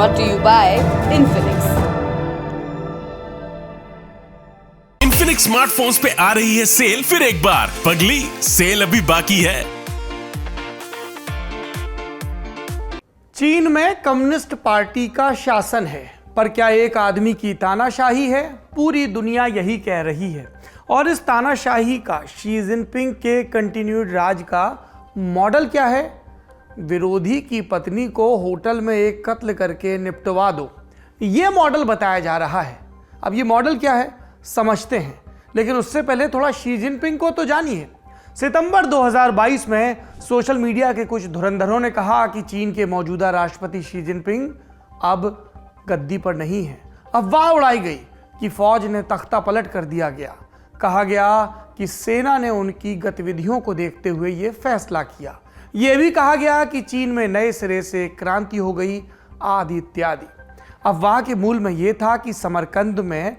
brought to you by Infinix. Infinix smartphones पे आ रही है सेल फिर एक बार। पगली, सेल अभी बाकी है। चीन में कम्युनिस्ट पार्टी का शासन है, पर क्या एक आदमी की तानाशाही है? पूरी दुनिया यही कह रही है। और इस तानाशाही का, शी जिनपिंग के कंटिन्यूड राज का मॉडल क्या है? विरोधी की पत्नी को होटल में एक कत्ल करके निपटवा दो, यह मॉडल बताया जा रहा है। अब ये मॉडल क्या है समझते हैं, लेकिन उससे पहले थोड़ा शी जिनपिंग को तो जानिए। सितंबर 2022 में सोशल मीडिया के कुछ धुरंधरों ने कहा कि चीन के मौजूदा राष्ट्रपति शी जिनपिंग अब गद्दी पर नहीं है। अफवाह उड़ाई गई कि फौज ने तख्ता पलट कर दिया गया। कहा गया कि सेना ने उनकी गतिविधियों को देखते हुए ये फैसला किया। यह भी कहा गया कि चीन में नए सिरे से क्रांति हो गई, आदि इत्यादि। अफवाह के मूल में यह था कि समरकंद में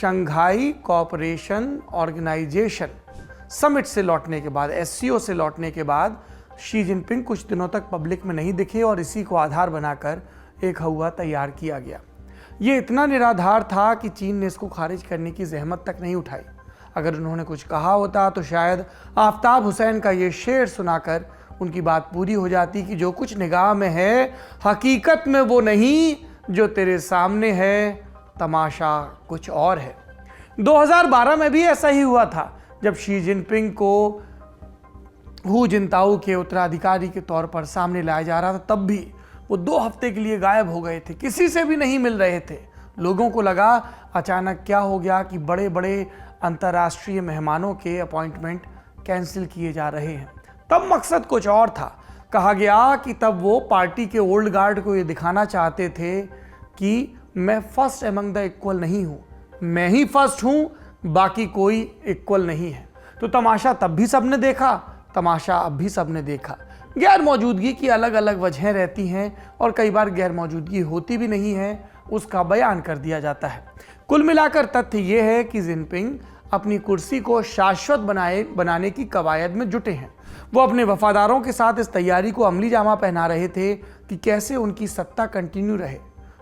शंघाई कोऑपरेशन ऑर्गेनाइजेशन समिट से लौटने के बाद, एससीओ से लौटने के बाद शी जिनपिंग कुछ दिनों तक पब्लिक में नहीं दिखे और इसी को आधार बनाकर एक हौवा तैयार किया गया। ये इतना निराधार था कि चीन ने इसको खारिज करने की जहमत तक नहीं उठाई। अगर उन्होंने कुछ कहा होता तो शायद आफ्ताब हुसैन का ये शेर सुनाकर उनकी बात पूरी हो जाती कि जो कुछ निगाह में है हकीकत में वो नहीं जो तेरे सामने है, तमाशा कुछ और है। 2012 में भी ऐसा ही हुआ था, जब शी जिनपिंग को हू जिनताओ के उत्तराधिकारी के तौर पर सामने लाया जा रहा था। तब भी वो 2 हफ्ते के लिए गायब हो गए थे, किसी से भी नहीं मिल रहे थे। लोगों को लगा अचानक क्या हो गया कि बड़े बड़े अंतर्राष्ट्रीय मेहमानों के अपॉइंटमेंट कैंसिल किए जा रहे हैं। तब मकसद कुछ और था। कहा गया कि तब वो पार्टी के ओल्ड गार्ड को ये दिखाना चाहते थे कि मैं फर्स्ट एमंग द इक्वल नहीं हूँ, मैं ही फर्स्ट हूँ, बाकी कोई इक्वल नहीं है। तो तमाशा तब भी सबने देखा, तमाशा अब भी सबने देखा। गैर मौजूदगी की अलग अलग वजहें रहती हैं और कई बार गैर मौजूदगी होती भी नहीं है, उसका बयान कर दिया जाता है। कुल मिलाकर तथ्य यह है कि जिनपिंग अपनी कुर्सी को शाश्वत बनाने की कवायद में जुटे हैं। वो अपने वफादारों के साथ इस तैयारी को अमली जामा पहना रहे थे कि कैसे उनकी सत्ता कंटिन्यू रहे।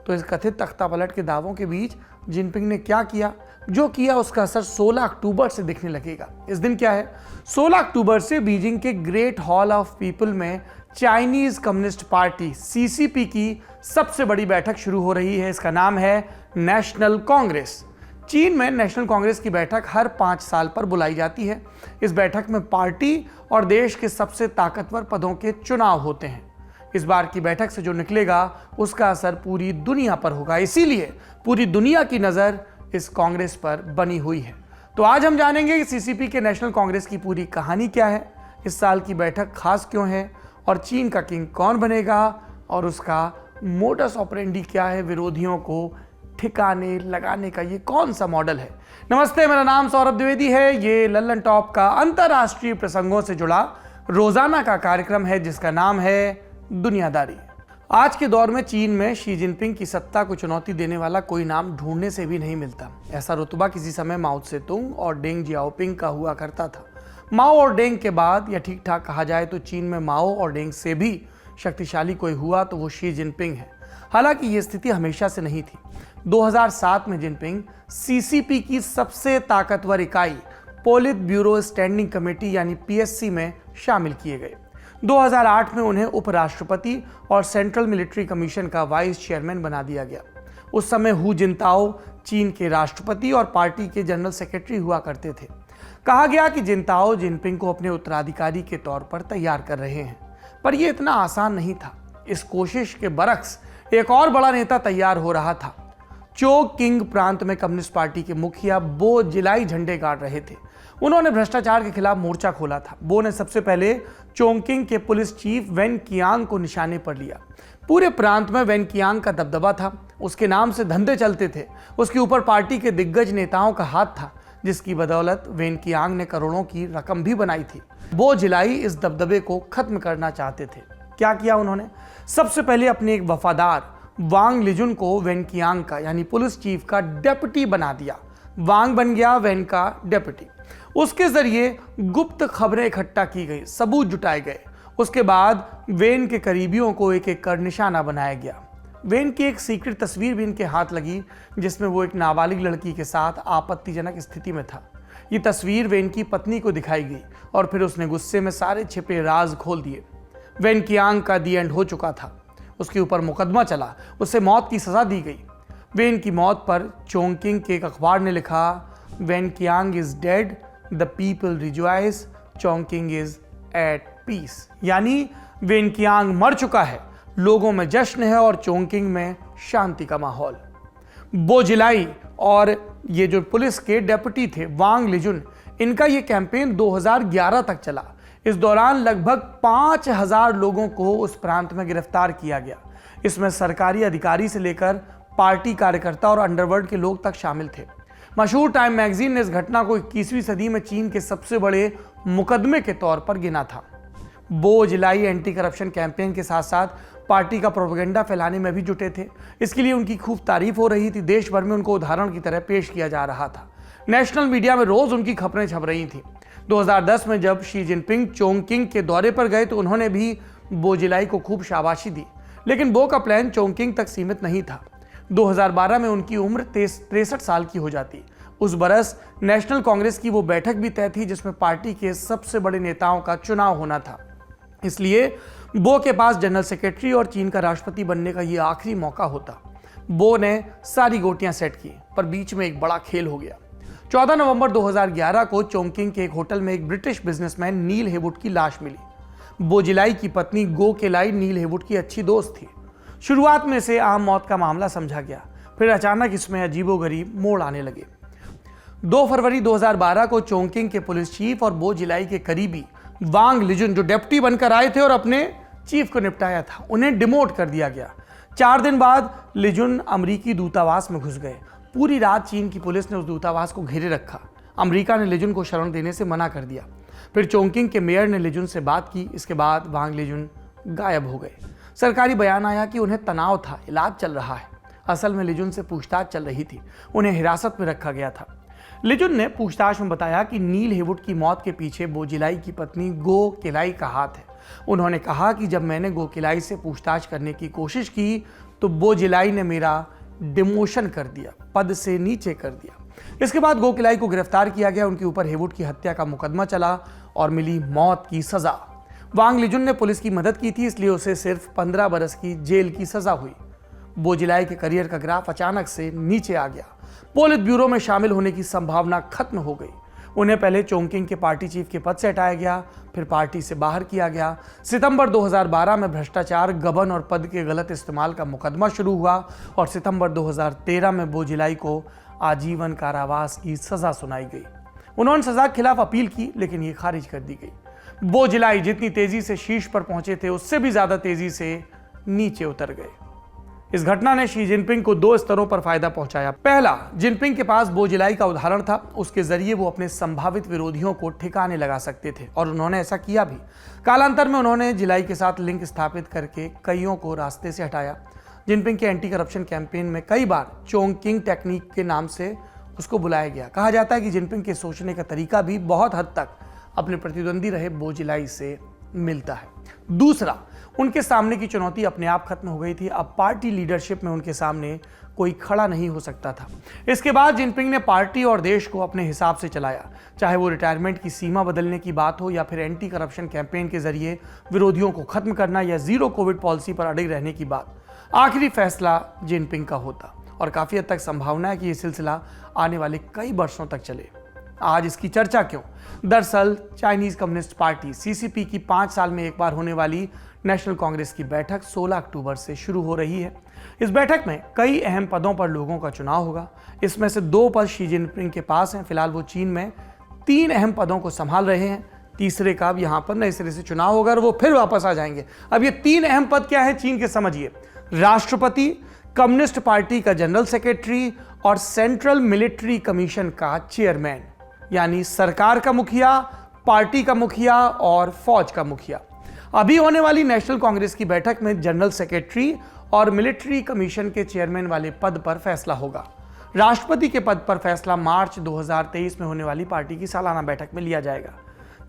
तो इस कथित तख्ता पलट के दावों के बीच जिनपिंग ने क्या किया? जो किया उसका असर 16 अक्टूबर से दिखने लगेगा। इस दिन क्या है? 16 अक्टूबर से बीजिंग के ग्रेट हॉल ऑफ पीपल में चाइनीज कम्युनिस्ट पार्टी सीसीपी की सबसे बड़ी बैठक शुरू हो रही है। इसका नाम है नेशनल कांग्रेस। चीन में नेशनल कांग्रेस की बैठक हर 5 साल पर बुलाई जाती है। इस बैठक में पार्टी और देश के सबसे ताकतवर पदों के चुनाव होते हैं। इस बार की बैठक से जो निकलेगा उसका असर पूरी दुनिया पर होगा, इसीलिए पूरी दुनिया की नज़र इस कांग्रेस पर बनी हुई है। तो आज हम जानेंगे कि सीसीपी के नेशनल कांग्रेस की पूरी कहानी क्या है, इस साल की बैठक खास क्यों है और चीन का किंग कौन बनेगा और उसका मोडस ऑपरेंडी क्या है, विरोधियों को ठिकाने लगाने का ये कौन सा मॉडल है। नमस्ते, मेरा नाम सौरभ द्विवेदी है। ये लल्लन टॉप का अंतर्राष्ट्रीय प्रसंगों से जुड़ा रोजाना का कार्यक्रम है जिसका नाम है दुनियादारी। आज के दौर में चीन में शी जिनपिंग की सत्ता को चुनौती देने वाला कोई नाम ढूंढने से भी नहीं मिलता। ऐसा रुतबा किसी समय माओ त्से-तुंग और डेंग जियाओपिंग का हुआ करता था। माओ और डेंग के बाद, या ठीक ठाक कहा जाए तो चीन में माओ और डेंग से भी शक्तिशाली कोई हुआ तो वो शी जिनपिंग है। हालांकि ये स्थिति हमेशा से नहीं थी। 2007 में जिनपिंग सीसीपी की सबसे ताकतवर इकाई पोलित ब्यूरो स्टैंडिंग कमेटी यानी पीएससी में शामिल किए गए। 2008 में उन्हें उपराष्ट्रपति और सेंट्रल मिलिट्री कमीशन का वाइस चेयरमैन बना दिया गया। उस समय हू जिनताओ चीन के राष्ट्रपति और पार्टी के जनरल सेक्रेटरी हुआ करते थे। कहा गया कि जिनताओ जिनपिंग को अपने उत्तराधिकारी के तौर पर तैयार कर रहे हैं, पर यह इतना आसान नहीं था। इस कोशिश के बरक्स एक और बड़ा नेता तैयार हो रहा था। चोंगकिंग प्रांत में कम्युनिस्ट पार्टी के मुखिया बो जिलाई झंडे गाड़ रहे थे। उन्होंने भ्रष्टाचार के खिलाफ मोर्चा खोला था। बो ने सबसे पहले चोंगकिंग के पुलिस चीफ वेन कियांग को निशाने पर लिया। पूरे प्रांत में वेन कियांग का दबदबा था, उसके नाम से धंधे चलते थे। उसके ऊपर पार्टी के दिग्गज नेताओं का हाथ था, जिसकी बदौलत वेन कियांग ने करोड़ों की रकम भी बनाई थी। बो जिलाई इस दबदबे को खत्म करना चाहते थे। क्या किया उन्होंने? सबसे पहले अपने एक वफादार वांग लिजुन को वेन कियांग का यानी पुलिस चीफ का डेप्यूटी बना दिया। वांग बन गया वेन का डेप्यूटी। उसके जरिए गुप्त खबरें इकट्ठा की गई, सबूत जुटाए गए। उसके बाद वेन के करीबियों को एक एक कर निशाना बनाया गया। वेन की एक सीक्रेट तस्वीर भी इनके हाथ लगी जिसमें वो एक नाबालिग लड़की के साथ आपत्तिजनक स्थिति में था। ये तस्वीर वेन की पत्नी को दिखाई गई और फिर उसने गुस्से में सारे छिपे राज खोल दिए। वेन कियांग का दी एंड हो चुका था। उसके ऊपर मुकदमा चला, उसे मौत की सजा दी गई। वेन की मौत पर चोंगकिंग के एक अखबार ने लिखा, Wen Qiang is dead, the people rejoice, Chongqing is at peace. यानी वेन कियांग मर चुका है, लोगों में जश्न है और चोंगकिंग में शांति का माहौल। बो जिलाई और ये जो पुलिस के डेप्यूटी थे वांग लिजुन, इनका ये कैंपेन 2011 तक चला। इस दौरान लगभग 5000 लोगों को उस प्रांत में गिरफ्तार किया गया। इसमें सरकारी अधिकारी से लेकर पार्टी कार्यकर्ता और अंडरवर्ल्ड के लोग तक शामिल थे। मशहूर टाइम मैगजीन ने इस घटना को 21वीं सदी में चीन के सबसे बड़े मुकदमे के तौर पर गिना था। बो जिलाई एंटी करप्शन कैंपेन के साथ साथ पार्टी का प्रोपेगेंडा फैलाने में भी जुटे थे। इसके लिए उनकी खूब तारीफ हो रही थी। देश भर में उनको उदाहरण की तरह पेश किया जा रहा था। नेशनल मीडिया में रोज उनकी खबरें छप रही थी। 2010 में जब शी जिनपिंग चोंगकिंग के दौरे पर गए तो उन्होंने भी बो जिलाई को खूब शाबाशी दी, लेकिन बो का प्लान चोंगकिंग तक सीमित नहीं था। 2012 में उनकी उम्र 63 साल की हो जाती। उस बरस नेशनल कांग्रेस की वो बैठक भी तय थी जिसमें पार्टी के सबसे बड़े नेताओं का चुनाव होना था। इसलिए बो के पास जनरल सेक्रेटरी और चीन का राष्ट्रपति बनने का ये आखिरी मौका होता। बो ने सारी गोटियां सेट की, पर बीच में एक बड़ा खेल हो गया। 14 नवंबर 2011 को चोंगकिंग के एक होटल में एक ब्रिटिश बिजनेसमैन नील हेवुड की लाश मिली। बो जिलाई की पत्नी गो केलाई नील हेवुड की अच्छी दोस्त थी। शुरुआत में इसे आम मौत का मामला समझा गया, फिर अचानक इसमें अजीबोगरीब मोड़ आने लगे। 2 फरवरी 2012 को चोंगकिंग के पुलिस चीफ और बो जिलाई के करीबी वांग लिजुन, जो डेप्यूटी बनकर आए थे और अपने चीफ को निपटाया था, उन्हें डिमोट कर दिया गया। 4 दिन बाद लिजुन अमेरिकी दूतावास में घुस गए। पूरी रात चीन की पुलिस ने उस दूतावास को घेरे रखा। अमेरिका ने लिजुन को शरण देने से मना कर दिया। फिर चोंगकिंग के मेयर ने लिजुन से बात की। इसके बाद वांग लिजुन गायब हो गए। सरकारी बयान आया कि उन्हें तनाव था, इलाज चल रहा है। असल में लिजुन से पूछताछ चल रही थी, उन्हें हिरासत में रखा गया था। लिजुन ने पूछताछ में बताया कि नील हेवुड की मौत के पीछे बो जिलाई की पत्नी गो केलाई का हाथ है। उन्होंने कहा कि जब मैंने गो केलाई से पूछताछ करने की कोशिश की तो बो जिलाई ने मेरा डिमोशन कर दिया, पद से नीचे कर दिया। इसके बाद गो केलाई को गिरफ्तार किया गया। उनके ऊपर हेवुड की हत्या का मुकदमा चला और मिली मौत की सजा। वांग लिजुन ने पुलिस की मदद की थी, इसलिए उसे सिर्फ 15 बरस की जेल की सजा हुई। बो जिलाई के करियर का ग्राफ अचानक से नीचे आ गया। पोलित ब्यूरो में शामिल होने की संभावना खत्म हो गई। उन्हें पहले चोंगकिंग के पार्टी चीफ के पद से हटाया गया, फिर पार्टी से बाहर किया गया। सितंबर 2012 में भ्रष्टाचार, गबन और पद के गलत इस्तेमाल का मुकदमा शुरू हुआ और सितंबर 2013 में बो जिलाई को आजीवन कारावास की सजा सुनाई गई। उन्होंने सजा के खिलाफ अपील की, लेकिन ये खारिज कर दी गई। बो जिलाई जितनी तेजी से शीर्ष पर पहुंचे थे, उससे भी ज्यादा तेजी से नीचे उतर गए। इस घटना ने शी जिनपिंग को 2 स्तरों पर फायदा पहुंचाया। पहला, जिनपिंग के पास बो जिलाई का उदाहरण था। उसके जरिए वो अपने संभावित विरोधियों को ठिकाने लगा सकते थे और उन्होंने ऐसा किया भी। कालांतर में उन्होंने जिलाई के साथ लिंक स्थापित करके कईयों को रास्ते से हटाया। जिनपिंग के एंटी करप्शन कैंपेन में कई बार चोंगकिंग टेक्निक के नाम से उसको बुलाया गया। कहा जाता है कि जिनपिंग के सोचने का तरीका भी बहुत हद तक अपने प्रतिद्वंदी रहे बो जिलाई से मिलता है। दूसरा, उनके सामने की चुनौती अपने आप खत्म हो गई थी। अब पार्टी लीडरशिप में उनके सामने कोई खड़ा नहीं हो सकता था। इसके बाद जिनपिंग ने पार्टी और देश को अपने हिसाब से चलाया, चाहे वो रिटायरमेंट की सीमा बदलने की बात हो या फिर एंटी करप्शन कैंपेन के जरिए विरोधियों को खत्म करना या जीरो कोविड पॉलिसी पर अड़िग रहने की बात। आखिरी फैसला जिनपिंग का होता और काफी हद तक संभावना है कि यह सिलसिला आने वाले कई वर्षों तक चले। आज इसकी चर्चा क्यों? दरअसल चाइनीज कम्युनिस्ट पार्टी सीसीपी की 5 साल में एक बार होने वाली नेशनल कांग्रेस की बैठक 16 अक्टूबर से शुरू हो रही है। इस बैठक में कई अहम पदों पर लोगों का चुनाव होगा। इसमें से 2 पद शी जिनपिंग के पास हैं। फिलहाल वो चीन में 3 अहम पदों को संभाल रहे हैं। तीसरे का अब यहाँ पर नए सिरे से चुनाव होगा और वो फिर वापस आ जाएंगे। अब ये 3 अहम पद क्या है चीन के, समझिए। राष्ट्रपति, कम्युनिस्ट पार्टी का जनरल सेक्रेटरी और सेंट्रल मिलिट्री कमीशन का चेयरमैन, यानी सरकार का मुखिया, पार्टी का मुखिया और फौज का मुखिया। अभी होने वाली नेशनल कांग्रेस की बैठक में जनरल सेक्रेटरी और मिलिट्री कमीशन के चेयरमैन वाले पद पर फैसला होगा। राष्ट्रपति के पद पर फैसला मार्च 2023 में होने वाली पार्टी की सालाना बैठक में लिया जाएगा।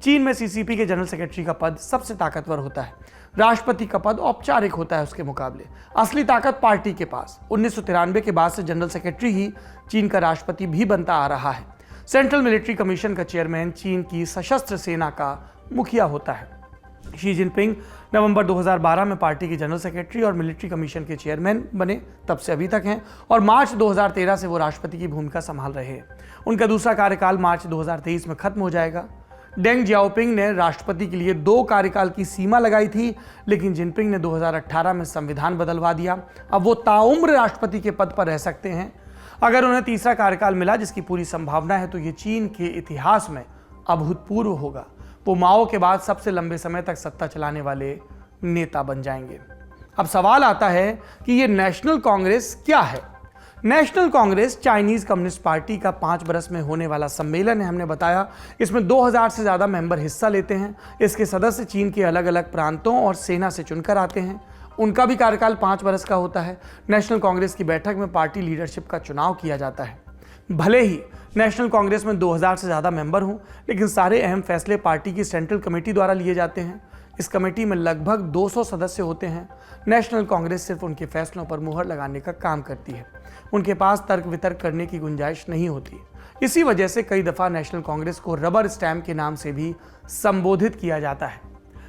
चीन में सीसीपी के जनरल सेक्रेटरी का पद सबसे ताकतवर होता है। राष्ट्रपति का पद औपचारिक होता है उसके मुकाबले। असली ताकत पार्टी के पास। 1993 के बाद से जनरल सेक्रेटरी ही चीन का राष्ट्रपति भी बनता आ रहा है। सेंट्रल मिलिट्री कमीशन का चेयरमैन चीन की सशस्त्र सेना का मुखिया होता है। शी जिनपिंग नवंबर 2012 में पार्टी के जनरल सेक्रेटरी और मिलिट्री कमीशन के चेयरमैन बने, तब से अभी तक हैं, और मार्च 2013 से वो राष्ट्रपति की भूमिका संभाल रहे हैं। उनका दूसरा कार्यकाल मार्च 2023 में खत्म हो जाएगा। डेंग जियाओपिंग ने राष्ट्रपति के लिए 2 कार्यकाल की सीमा लगाई थी, लेकिन जिनपिंग ने 2018 में संविधान बदलवा दिया। अब वो ताउम्र राष्ट्रपति के पद पर रह सकते हैं। अगर उन्हें तीसरा कार्यकाल मिला, जिसकी पूरी संभावना है, तो ये चीन के इतिहास में अभूतपूर्व होगा। वो माओ के बाद सबसे लंबे समय तक सत्ता चलाने वाले नेता बन जाएंगे। अब सवाल आता है कि ये नेशनल कांग्रेस क्या है। National Congress Chinese communist party का 5 बरस में होने वाला सम्मेलन है। हमने बताया इसमें 2000 से ज़्यादा मेंबर हिस्सा लेते हैं। इसके सदस्य चीन के अलग अलग प्रांतों और सेना से चुनकर आते हैं। उनका भी कार्यकाल 5 बरस का होता है। नेशनल कांग्रेस की बैठक में पार्टी लीडरशिप का चुनाव किया जाता है। भले ही नेशनल कांग्रेस में 2000 से ज़्यादा मेंबर हों, लेकिन सारे अहम फैसले पार्टी की सेंट्रल कमेटी द्वारा लिए जाते हैं। इस कमेटी में लगभग 200 सदस्य होते हैं। नेशनल कांग्रेस सिर्फ उनके फैसलों पर मुहर लगाने का काम करती है। उनके पास तर्क वितर्क करने की गुंजाइश नहीं होती। इसी वजह से कई दफ़ा नेशनल कांग्रेस को रबर स्टैम्प के नाम से भी संबोधित किया जाता है।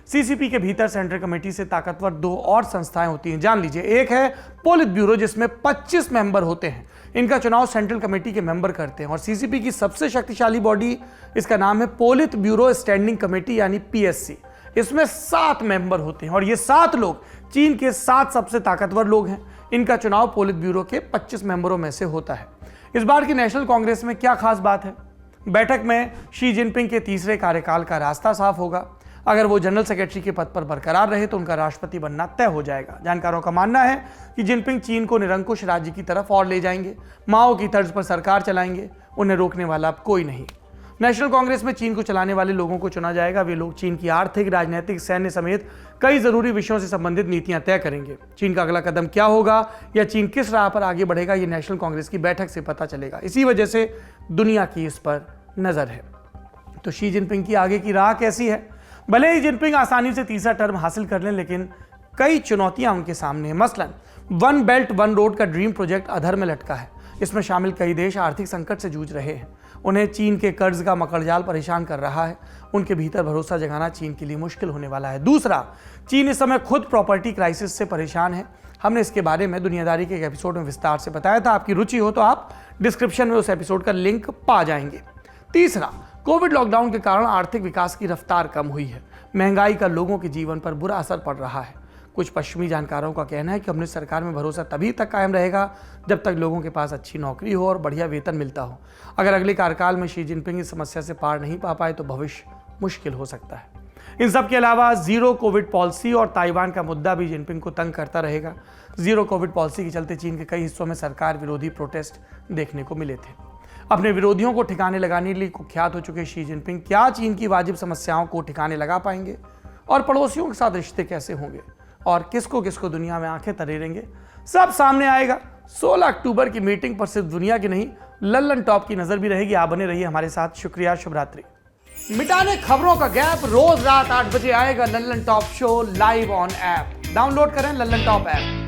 सीसीपी के भीतर सेंट्रल कमेटी से ताकतवर 2 और संस्थाएं होती हैं, जान लीजिए। एक है पोलित ब्यूरो, जिसमें 25 मेंबर होते हैं। इनका चुनाव सेंट्रल कमेटी के मेंबर करते हैं। और सीसीपी की सबसे शक्तिशाली बॉडी, इसका नाम है पोलित ब्यूरो स्टैंडिंग कमेटी यानी पीएससी। इसमें 7 मेंबर होते हैं और ये 7 लोग चीन के 7 सबसे ताकतवर लोग हैं। इनका चुनाव पोलित ब्यूरो के 25 मेंबरों में से होता है। इस बार की नेशनल कांग्रेस में क्या खास बात है? बैठक में शी जिनपिंग के तीसरे कार्यकाल का रास्ता साफ होगा। अगर वो जनरल सेक्रेटरी के पद पर बरकरार रहे तो उनका राष्ट्रपति बनना तय हो जाएगा। जानकारों का मानना है कि जिनपिंग चीन को निरंकुश राज्य की तरफ और ले जाएंगे। माओ की तर्ज पर सरकार चलाएंगे। उन्हें रोकने वाला अब कोई नहीं। नेशनल कांग्रेस में चीन को चलाने वाले लोगों को चुना जाएगा। वे लोग चीन की आर्थिक, राजनीतिक, सैन्य समेत कई जरूरी विषयों से संबंधित नीतियां तय करेंगे। चीन का अगला कदम क्या होगा या चीन किस राह पर आगे बढ़ेगा, ये नेशनल कांग्रेस की बैठक से पता चलेगा। इसी वजह से दुनिया की इस पर नजर है। तो शी जिनपिंग की आगे की राह कैसी है? भले ही जिनपिंग आसानी से तीसरा टर्म हासिल कर लें, लेकिन कई चुनौतियां उनके सामने हैं। मसलन वन बेल्ट वन रोड का ड्रीम प्रोजेक्ट अधर में लटका है। इसमें शामिल कई देश आर्थिक संकट से जूझ रहे हैं। उन्हें चीन के कर्ज का मकड़जाल परेशान कर रहा है। उनके भीतर भरोसा जगाना चीन के लिए मुश्किल होने वाला है। दूसरा, चीन इस समय खुद प्रॉपर्टी क्राइसिस से परेशान है। हमने इसके बारे में दुनियादारी के एक एपिसोड में विस्तार से बताया था। आपकी रुचि हो तो आप डिस्क्रिप्शन में उस एपिसोड का लिंक पा जाएंगे। तीसरा, कोविड लॉकडाउन के कारण आर्थिक विकास की रफ्तार कम हुई है। महंगाई का लोगों के जीवन पर बुरा असर पड़ रहा है। कुछ पश्चिमी जानकारों का कहना है कि कम्युनिस्ट सरकार में भरोसा तभी तक कायम रहेगा जब तक लोगों के पास अच्छी नौकरी हो और बढ़िया वेतन मिलता हो। अगर अगले कार्यकाल में शी जिनपिंग इस समस्या से पार नहीं पा पाए तो भविष्य मुश्किल हो सकता है। इन सब के अलावा जीरो कोविड पॉलिसी और ताइवान का मुद्दा भी जिनपिंग को तंग करता रहेगा। जीरो कोविड पॉलिसी के चलते चीन के कई हिस्सों में सरकार विरोधी प्रोटेस्ट देखने को मिले थे। अपने विरोधियों को ठिकाने लगाने के लिए कुख्यात हो चुके शी जिनपिंग क्या चीन की वाजिब समस्याओं को ठिकाने लगा पाएंगे? और पड़ोसियों के साथ रिश्ते कैसे होंगे? और किसको किसको दुनिया में आंखें तरेरेंगे? सब सामने आएगा। 16 अक्टूबर की मीटिंग पर सिर्फ दुनिया की नहीं, लल्लन टॉप की नजर भी रहेगी। आप बने रहिए हमारे साथ। शुक्रिया, शुभ रात्रि। मिटाने खबरों का गैप रोज रात 8 बजे आएगा Lallan top show live on app. Download करें लल्लन टॉप ऐप।